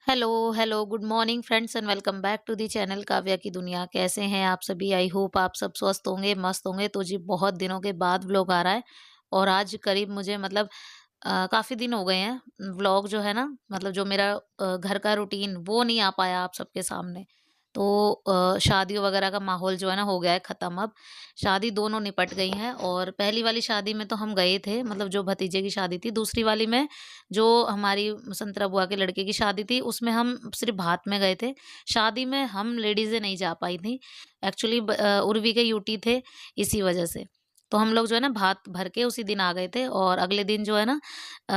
Hello hello good morning friends and welcome back to the channel Kavya की दुनिया। कैसे हैं आप सभी? आई होप आप सब स्वस्थ होंगे, मस्त होंगे। तो जी बहुत दिनों के बाद व्लॉग आ रहा है और आज करीब मुझे मतलब काफ़ी दिन हो गए हैं व्लॉग जो है ना, मतलब जो मेरा घर का रूटीन वो नहीं आ पाया आप सबके सामने। तो शादियों वगैरह का माहौल जो है ना हो गया है ख़त्म अब। शादी दोनों निपट गई हैं और पहली वाली शादी में तो हम गए थे, मतलब जो भतीजे की शादी थी। दूसरी वाली में जो हमारी संतरा बुआ के लड़के की शादी थी उसमें हम सिर्फ़ भात में गए थे। शादी में हम लेडीज़ें नहीं जा पाई थीं। एक्चुअली उर्वी के यूटी थे, इसी वजह से। तो हम लोग जो है ना भात भर के उसी दिन आ गए थे और अगले दिन जो है ना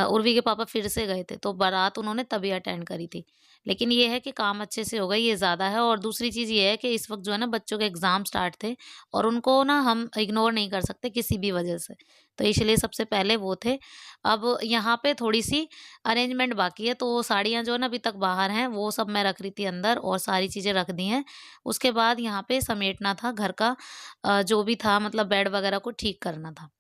उर्वी के पापा फिर से गए थे, तो बारात उन्होंने तभी अटेंड करी थी। लेकिन ये है कि काम अच्छे से हो गया, ये ज़्यादा है। और दूसरी चीज़ ये है कि इस वक़्त जो है ना बच्चों के एग्ज़ाम स्टार्ट थे और उनको ना हम इग्नोर नहीं कर सकते किसी भी वजह से। तो इसलिए सबसे पहले वो थे। अब यहाँ पे थोड़ी-सी अरेंजमेंट बाकी है, तो साड़ियाँ जो है ना अभी तक बाहर हैं, वो सब मैं रख रही थी अंदर और सारी चीज़ें रख दी हैं। उसके बाद यहाँ पे समेटना था घर का, जो भी था, मतलब बेड वगैरह को ठीक करना था।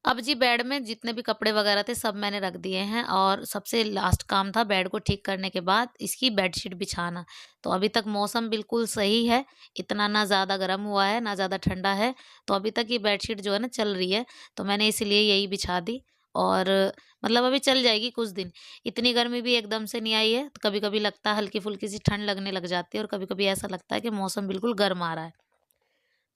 अब जी बेड में जितने भी कपड़े वगैरह थे सब मैंने रख दिए हैं और सबसे लास्ट काम था बेड को ठीक करने के बाद इसकी बेडशीट बिछाना। तो अभी तक मौसम बिल्कुल सही है, इतना ना ज़्यादा गर्म हुआ है, ना ज़्यादा ठंडा है, तो अभी तक ये बेडशीट जो है ना चल रही है, तो मैंने इसलिए यही बिछा दी। और मतलब अभी चल जाएगी कुछ दिन। इतनी गर्मी भी एकदम से नहीं आई है, तो कभी-कभी लगता है हल्की-फुल्की सी ठंड लगने लग जाती है और कभी-कभी ऐसा लगता है कि मौसम बिल्कुल गर्म आ रहा है।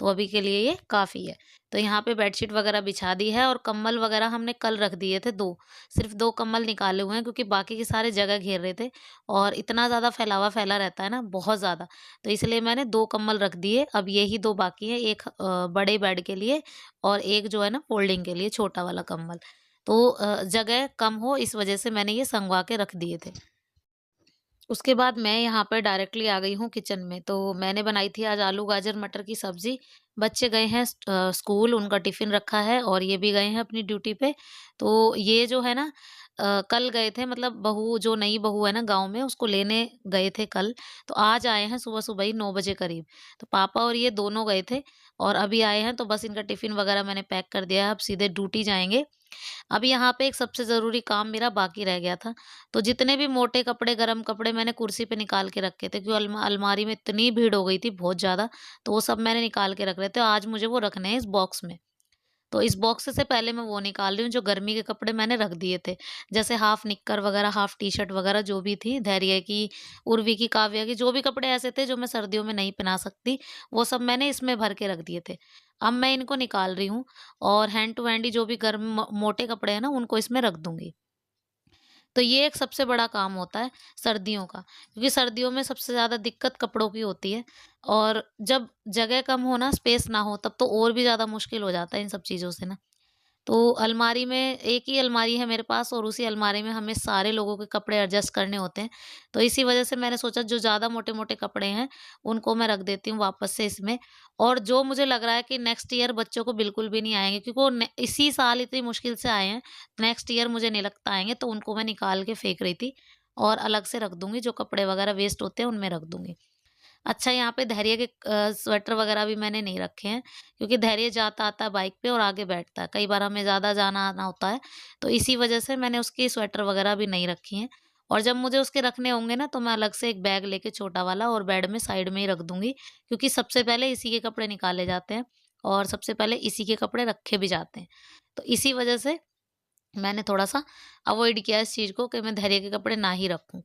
तो अभी के लिए ये काफ़ी है। तो यहाँ पे बेडशीट वगैरह बिछा दी है और कंबल वगैरह हमने कल रख दिए थे 2, सिर्फ़ 2 कंबल निकाले हुए हैं क्योंकि बाकी के सारे जगह घेर रहे थे और इतना ज़्यादा फैलावा फैला रहता है ना, बहुत ज़्यादा। तो इसलिए मैंने 2 कंबल रख दिए, अब यही 2 बाकी हैं, एक बड़े बेड के लिए और एक जो है ना फ़ोल्डिंग के लिए छोटा वाला कंबल। तो जगह कम हो इस वज़ह से मैंने ये सँगवा के रख दिए थे। उसके बाद मैं यहाँ पर डायरेक्टली आ गई हूँ किचन में। तो मैंने बनाई थी आज आलू गाजर मटर की सब्ज़ी। बच्चे गए हैं स्कूल, उनका टिफ़िन रखा है और ये भी गए हैं अपनी ड्यूटी पे। तो ये जो है ना कल गए थे, मतलब बहू, जो नई बहू है ना गाँव में, उसको लेने गए थे कल। तो आज आए हैं सुबह-सुबह ही 9 बजे करीब। तो पापा और ये दोनों गए थे और अभी आए हैं, तो बस इनका टिफ़िन वग़ैरह मैंने पैक कर दिया है, अब सीधे ड्यूटी जाएँगे। अब यहाँ पे एक सबसे ज़रूरी काम मेरा बाकी रह गया था। तो जितने भी मोटे कपड़े, गरम कपड़े मैंने कुर्सी पे निकाल के रखे थे, क्योंकि अलमारी में इतनी भीड़ हो गई थी बहुत ज़्यादा, तो वो सब मैंने निकाल के रख रहे थे। आज मुझे वो रखने हैं इस बॉक्स में। तो इस बॉक्स से पहले मैं वो निकाल रही हूँ जो गर्मी के कपड़े मैंने रख दिए थे। जैसे हाफ निक्कर वगैरह, हाफ टी-शर्ट वगैरह जो भी थी, धैर्य की, उर्वी की, काव्या की, जो भी कपड़े ऐसे थे जो मैं सर्दियों में नहीं पहना सकती, वो सब मैंने इसमें भर के रख दिए थे। अब मैं इनको निकाल रही हूँ और हैंड टू हैंड ही जो भी गर्म मोटे कपड़े हैं ना, उनको इसमें रख दूँगी। तो ये एक सबसे बड़ा काम होता है सर्दियों का, क्योंकि सर्दियों में सबसे ज़्यादा दिक्कत कपड़ों की होती है और जब जगह कम हो ना, स्पेस ना हो, तब तो और भी ज़्यादा मुश्किल हो जाता है इन सब चीज़ों से ना। तो अलमारी में, एक ही अलमारी है मेरे पास और उसी अलमारी में हमें सारे लोगों के कपड़े एडजस्ट करने होते हैं। तो इसी वज़ह से मैंने सोचा जो ज़्यादा मोटे-मोटे कपड़े हैं, उनको मैं रख देती हूँ वापस से इसमें। और जो मुझे लग रहा है कि नेक्स्ट ईयर बच्चों को बिल्कुल भी नहीं आएँगे, क्योंकि वो ने इसी साल इतनी मुश्किल से आए हैं, नेक्स्ट ईयर मुझे नहीं लगता आएँगे, तो उनको मैं निकाल के फेंक रही थी और अलग से रख दूँगी, जो कपड़े वग़ैरह वेस्ट होते हैं उनमें रख दूँगी। अच्छा, यहाँ पे धैर्य के स्वेटर वगैरह भी मैंने नहीं रखे हैं, क्योंकि धैर्य जाता-आता है बाइक पे और आगे बैठता है। कई बार हमें ज़्यादा जाना-आना होता है, तो इसी वजह से मैंने उसकी स्वेटर वगैरह भी नहीं रखी हैं। और जब मुझे उसके रखने होंगे ना, तो मैं अलग से एक बैग लेके छोटा वाला और बेड में साइड में ही रख दूँगी, क्योंकि सबसे पहले इसी के कपड़े निकाले जाते हैं और सबसे पहले इसी के कपड़े रखे भी जाते हैं। तो इसी वजह से मैंने थोड़ा-सा अवॉइड किया इस चीज़ को कि मैं धैर्य के कपड़े ना ही रखूँ।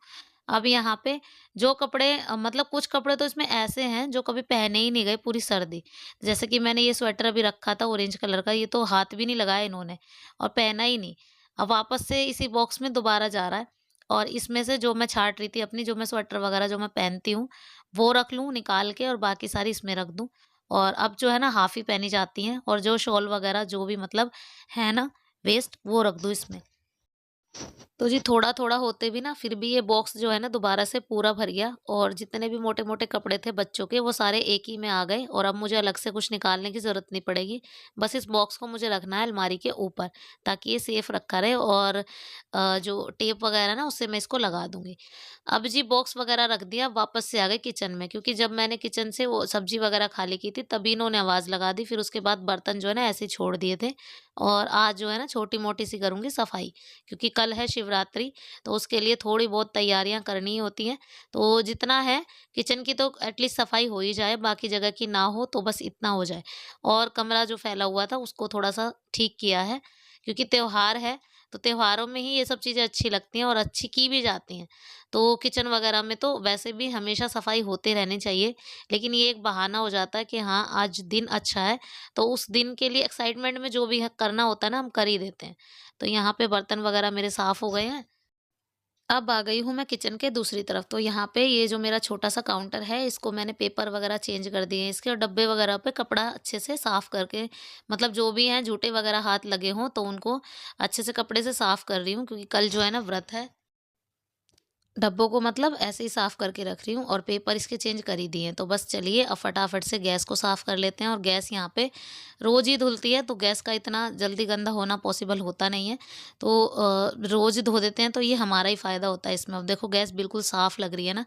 अब यहाँ पे जो कपड़े मतलब कुछ कपड़े तो इसमें ऐसे हैं जो कभी पहने ही नहीं गए पूरी सर्दी। जैसे कि मैंने ये स्वेटर अभी रखा था ऑरेंज कलर का, ये तो हाथ भी नहीं लगाया इन्होंने और पहना ही नहीं। अब वापस से इसी बॉक्स में दोबारा जा रहा है और इसमें से जो मैं छाँट रही थी अपनी, जो मैं स्वेटर वगैरह जो मैं पहनती हूँ, वो रख लूँ निकाल के और बाकी सारी इसमें रख दूँ। और अब जो है ना हाफ़ ही पहनी जाती हैं और जो शॉल वगैरह जो भी मतलब है ना वेस्ट, वो रख दूँ इसमें। तो जी थोड़ा-थोड़ा होते भी ना फिर भी ये बॉक्स जो है ना दोबारा से पूरा भर गया और जितने भी मोटे-मोटे कपड़े थे बच्चों के वो सारे एक ही में आ गए और अब मुझे अलग से कुछ निकालने की ज़रूरत नहीं पड़ेगी। बस इस बॉक्स को मुझे रखना है अलमारी के ऊपर, ताकि ये सेफ रखा रहे और जो टेप वगैरह ना उससे मैं इसको लगा दूँगी। अब जी बॉक्स वगैरह रख दिया, वापस से आ गए किचन में, क्योंकि जब मैंने किचन से वो सब्ज़ी वगैरह खाली की थी तभी इन्होंने आवाज़ लगा दी। फिर उसके बाद बर्तन जो है ना ऐसे ही छोड़ दिए थे और आज जो है ना छोटी-मोटी सी करूँगी सफाई, क्योंकि कल है शिवरात्रि, तो उसके लिए थोड़ी बहुत तैयारियाँ करनी ही होती हैं। तो जितना है किचन की तो एटलीस्ट सफाई हो ही जाए, बाकी जगह की ना हो तो बस इतना हो जाए। और कमरा जो फैला हुआ था उसको थोड़ा-सा ठीक किया है, क्योंकि त्योहार है, तो त्योहारों में ही ये सब चीज़ें अच्छी लगती हैं और अच्छी की भी जाती हैं। तो किचन वगैरह में तो वैसे भी हमेशा सफाई होते रहनी चाहिए, लेकिन ये एक बहाना हो जाता है कि हाँ, आज दिन अच्छा है, तो उस दिन के लिए एक्साइटमेंट में जो भी है करना होता है ना, हम कर ही देते हैं। तो यहाँ पे बर्तन वगैरह मेरे साफ़ हो गए हैं। अब आ गई हूँ मैं किचन के दूसरी तरफ, तो यहाँ पे ये जो मेरा छोटा-सा काउंटर है, इसको मैंने पेपर वगैरह चेंज कर दिए हैं इसके, और डब्बे वगैरह पे कपड़ा अच्छे से साफ़ करके, मतलब जो भी हैं जूठे वगैरह हाथ लगे हों, तो उनको अच्छे से कपड़े से साफ़ कर रही हूँ, क्योंकि कल जो है ना व्रत है। डब्बों को मतलब ऐसे ही साफ करके रख रही हूँ, और पेपर इसके चेंज कर ही दिए हैं। तो बस चलिए अब फटाफट से गैस को साफ कर लेते हैं, और गैस यहाँ पे रोज़ ही धुलती है, तो गैस का इतना जल्दी गंदा होना पॉसिबल होता नहीं है। तो रोज़ धो देते हैं तो ये हमारा ही फ़ायदा होता है इसमें। अब देखो गैस बिल्कुल साफ लग रही है ना।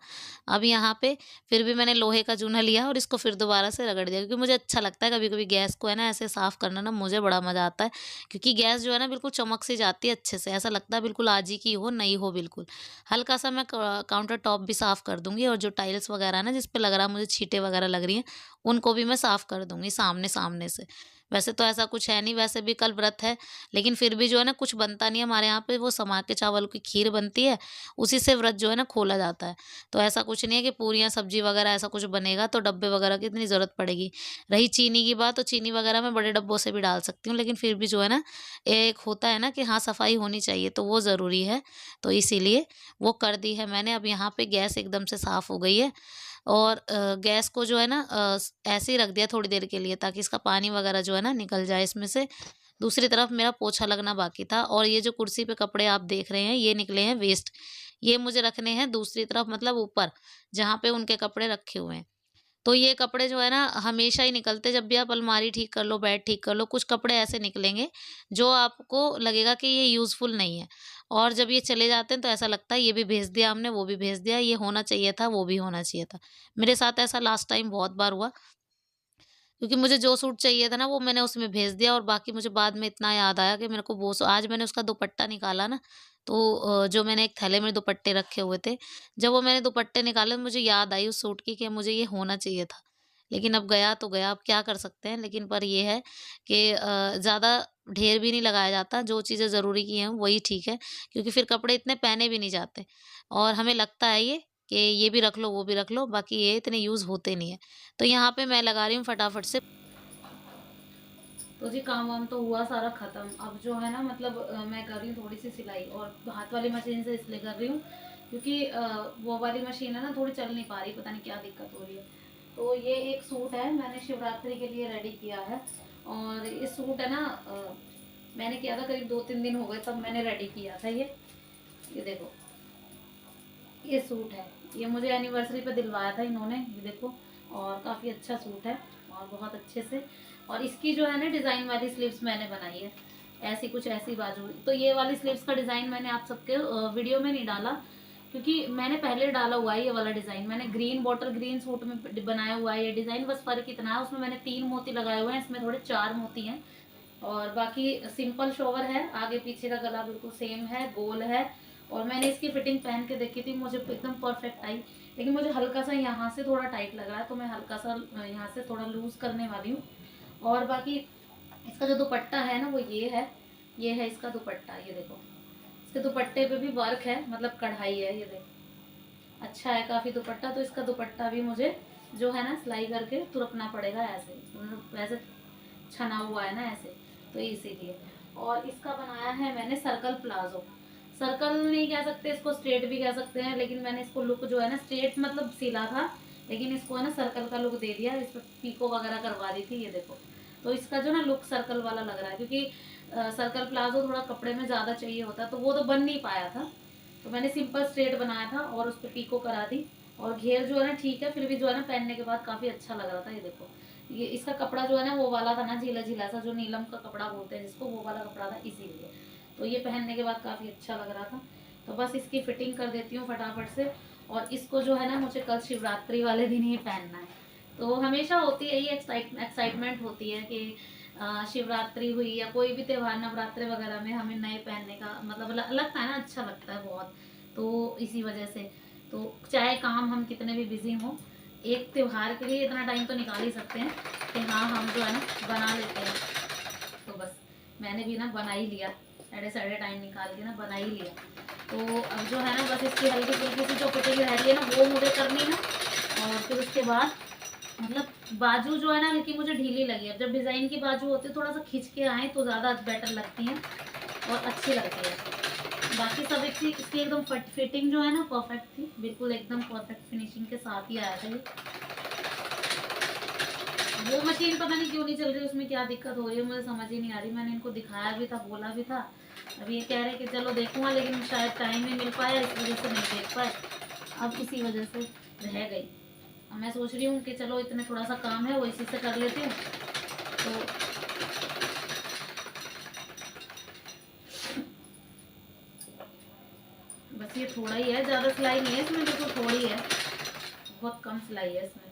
अब यहाँ पे फिर भी मैंने लोहे का जूना लिया और इसको फिर दोबारा से रगड़ दिया, क्योंकि मुझे अच्छा लगता है कभी-कभी गैस को है ना ऐसे साफ करना, ना मुझे बड़ा मज़ा आता है। क्योंकि गैस जो है ना बिल्कुल चमक सी जाती है अच्छे से, ऐसा लगता है बिल्कुल आज ही की हो, नई हो बिल्कुल। हल्का-सा मैं काउंटर टॉप भी साफ़ कर दूँगी, और जो टाइल्स वगैरह है ना जिस पे लग रहा है मुझे छींटे वगैरह लग रही हैं, उनको भी मैं साफ़ कर दूँगी सामने-सामने से। वैसे तो ऐसा कुछ है नहीं, वैसे भी कल व्रत है, लेकिन फिर भी जो है ना कुछ बनता नहीं है हमारे यहाँ पे, वो समा के चावल की खीर बनती है, उसी से व्रत जो है ना खोला जाता है। तो ऐसा कुछ नहीं है कि पूरियाँ, सब्ज़ी वगैरह ऐसा कुछ बनेगा तो डब्बे वगैरह की इतनी ज़रूरत पड़ेगी। रही चीनी की बात, तो चीनी वगैरह मैं बड़े डब्बों से भी डाल सकती हूँ, लेकिन फिर भी जो है ना, एक होता है ना कि हाँ, सफाई होनी चाहिए, तो वो ज़रूरी है। तो इसीलिए वो कर दी है मैंने। अब यहाँ पे गैस एकदम से साफ़ हो गई है, और गैस को जो है ना ऐसे ही रख दिया थोड़ी देर के लिए, ताकि इसका पानी वगैरह जो है ना निकल जाए इसमें से। दूसरी तरफ मेरा पोछा लगना बाकी था, और ये जो कुर्सी पे कपड़े आप देख रहे हैं ये निकले हैं वेस्ट। ये मुझे रखने हैं दूसरी तरफ, मतलब ऊपर, जहाँ पे उनके कपड़े रखे हुए हैं। तो ये कपड़े जो है ना हमेशा ही निकलते, जब भी आप अलमारी ठीक कर लो, बेड ठीक कर लो, कुछ कपड़े ऐसे निकलेंगे जो आपको लगेगा कि ये यूज़फुल नहीं है। और जब ये चले जाते हैं तो ऐसा लगता है ये भी भेज दिया हमने, वो भी भेज दिया, ये होना चाहिए था, वो भी होना चाहिए था। मेरे साथ ऐसा लास्ट टाइम बहुत बार हुआ, क्योंकि मुझे जो सूट चाहिए था ना वो मैंने उसमें भेज दिया, और बाकी मुझे बाद में इतना याद आया कि मेरे को वो आज मैंने उसका दुपट्टा निकाला ना, तो जो मैंने एक थैले में दुपट्टे रखे हुए थे, जब वो मैंने दुपट्टे निकाले तो मुझे याद आई उस सूट की कि मुझे ये होना चाहिए था। लेकिन अब गया तो गया, अब क्या कर सकते हैं। लेकिन पर ये है कि ज़्यादा ढेर भी नहीं लगाया जाता, जो चीज़ें ज़रूरी की हैं वही ठीक है, क्योंकि फिर कपड़े इतने पहने भी नहीं जाते, और हमें लगता है ये कि ये भी रख लो, वो भी रख लो, बाकी ये इतने यूज़ होते नहीं है। तो यहाँ पे मैं लगा रही हूँ फटाफट से। तो जी काम वाम तो हुआ सारा ख़त्म। अब जो है ना मतलब मैं कर रही हूँ थोड़ी सी सिलाई, और हाथ वाली मशीन से इसलिए कर रही हूँ क्योंकि वो वाली मशीन है ना थोड़ी चल नहीं पा रही, पता नहीं क्या दिक्कत हो रही है। तो ये एक सूट है मैंने शिवरात्रि के लिए रेडी किया है, और ये सूट है ना मैंने किया था करीब 2-3 दिन हो गए तब मैंने रेडी किया था ये देखो, ये सूट है। ये मुझे एनिवर्सरी पे दिलवाया था इन्होंने, ये देखो, और काफ़ी अच्छा सूट है, और बहुत अच्छे से। और इसकी जो है ना डिज़ाइन वाली स्लीव्स मैंने बनाई है, ऐसी कुछ ऐसी बाजू। तो ये वाली स्लीव्स का डिज़ाइन मैंने आप सबके वीडियो में नहीं डाला, क्योंकि मैंने पहले डाला हुआ है ये वाला डिज़ाइन। मैंने ग्रीन बॉटल ग्रीन सूट में बनाया हुआ है ये डिज़ाइन, बस फ़र्क इतना है उसमें मैंने 3 मोती लगाए हुए हैं, इसमें थोड़े 4 मोती हैं। और बाकी सिंपल शोवर है, आगे पीछे का गला बिल्कुल सेम है, गोल है। और मैंने इसकी फिटिंग पहन के देखी थी, मुझे एकदम परफेक्ट आई, लेकिन मुझे हल्का सा यहाँ से थोड़ा टाइट लग रहा है, तो मैं हल्का सा यहाँ से थोड़ा लूज करने वाली हूँ। और बाकी इसका जो दुपट्टा है ना वो ये है इसका दुपट्टा, ये देखो, इसके दुपट्टे पे भी वर्क है, मतलब कढ़ाई है, ये देखो, अच्छा है काफ़ी दुपट्टा। तो इसका दुपट्टा भी मुझे जो है ना सिलाई करके तुरपना पड़ेगा, ऐसे मतलब वैसे छना हुआ है ना ऐसे, तो इसीलिए। और इसका बनाया है मैंने सर्कल प्लाजो। सर्कल नहीं कह सकते इसको, स्ट्रेट भी कह सकते हैं, लेकिन मैंने इसको लुक जो है ना स्ट्रेट मतलब सिला था, लेकिन इसको है ना सर्कल का लुक दे दिया, इस पर पीको वगैरह करवा दी थी, ये देखो। तो इसका जो ना लुक सर्कल वाला लग रहा है, क्योंकि सर्कल प्लाजो थोड़ा कपड़े में ज़्यादा चाहिए होता है, तो वो तो बन नहीं पाया था, तो मैंने सिंपल स्ट्रेट बनाया था और उस पर पीको करा दी। और घेर जो है ना ठीक है, फिर भी जो है ना पहनने के बाद काफ़ी अच्छा लग रहा था, ये देखो। ये इसका कपड़ा जो है ना वो वाला था ना, झीला झीला सा, जो नीलम का कपड़ा बोलते हैं जिसको, वो वाला कपड़ा था, इसीलिए तो ये पहनने के बाद काफ़ी अच्छा लग रहा था। तो बस इसकी फिटिंग कर देती हूँ फटाफट से। और इसको जो है ना मुझे कल शिवरात्रि वाले दिन ही पहनना है, तो हमेशा होती है ये एक्साइटमेंट होती है कि शिवरात्रि हुई या कोई भी त्योहार, नवरात्रि वगैरह में हमें नए पहनने का मतलब लगता है ना, अच्छा लगता है बहुत। तो इसी वजह से तो चाहे काम हम कितने भी बिजी हों, एक त्योहार के लिए इतना टाइम तो निकाल ही सकते हैं कि हाँ हम जो है ना बना लेते हैं। तो बस मैंने भी ना बना ही लिया, साढ़े साढ़े टाइम निकाल के ना बना ही लिया। तो अब जो है ना बस इसकी हल्की फुल्की सी जो फिटिंग रह रही है ना वो मुझे करनी है। और फिर उसके बाद मतलब बाजू जो है ना हल्की मुझे ढीली लगी है। जब डिज़ाइन की बाजू होती है थोड़ा सा खिंच के आए तो ज़्यादा बेटर लगती हैं और अच्छी लगती है। बाकी सब एक चीज इसकी एकदम फिटिंग जो है ना परफेक्ट थी, बिल्कुल एकदम परफेक्ट फिनिशिंग के साथ ही आया था ये। वो मशीन पता नहीं क्यों नहीं चल रही, उसमें क्या दिक्कत हो रही है मुझे समझ ही नहीं आ रही। मैंने इनको दिखाया भी था, बोला भी था। अब ये कह रहे कि चलो देखूंगा, लेकिन शायद टाइम नहीं मिल पाया, इस वजह से नहीं देख पाए। अब इसी वजह से रह गई। अब मैं सोच रही हूँ कि चलो इतने थोड़ा सा काम है वो इसी से कर लेते हैं। तो बस ये थोड़ा ही है, ज़्यादा सिलाई नहीं है इसमें, बिल्कुल थोड़ी है, बहुत कम सिलाई है इसमें।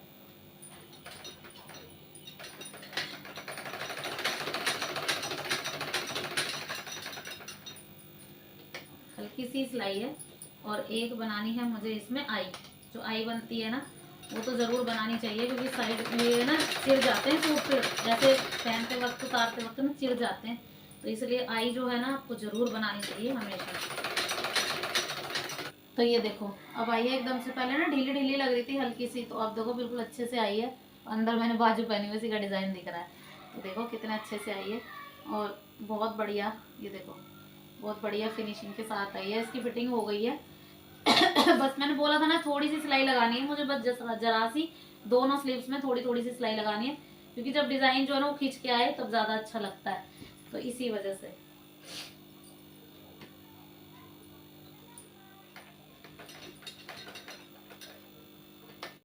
हल्की सी सिलाई है। और एक बनानी है मुझे इसमें आई, जो आई बनती है ना वो तो ज़रूर बनानी चाहिए, क्योंकि साइड ये ना चिर जाते हैं सूट पे, जैसे पहनते वक्त उतारते वक्त ना चिर जाते हैं। तो इसलिए आई जो है ना आपको ज़रूर बनानी चाहिए हमेशा। तो ये देखो अब आई है एकदम से, पहले ना ढीली ढीली लग रही थी हल्की सी, तो अब देखो बिल्कुल अच्छे से आई है। अंदर मैंने बाजू पहनी हुई, उसी का डिज़ाइन दिख रहा है। तो देखो कितने अच्छे से आई है और बहुत बढ़िया, ये देखो बहुत बढ़िया फिनिशिंग के साथ आई है, इसकी फिटिंग हो गई है। बस मैंने बोला था ना थोड़ी सी सिलाई लगानी है मुझे, बस जरा सी दोनों स्लीव्स में थोड़ी थोड़ी सी सिलाई लगानी है, क्योंकि जब डिज़ाइन जो है ना वो खींच के आए तब ज़्यादा अच्छा लगता है। तो इसी वजह से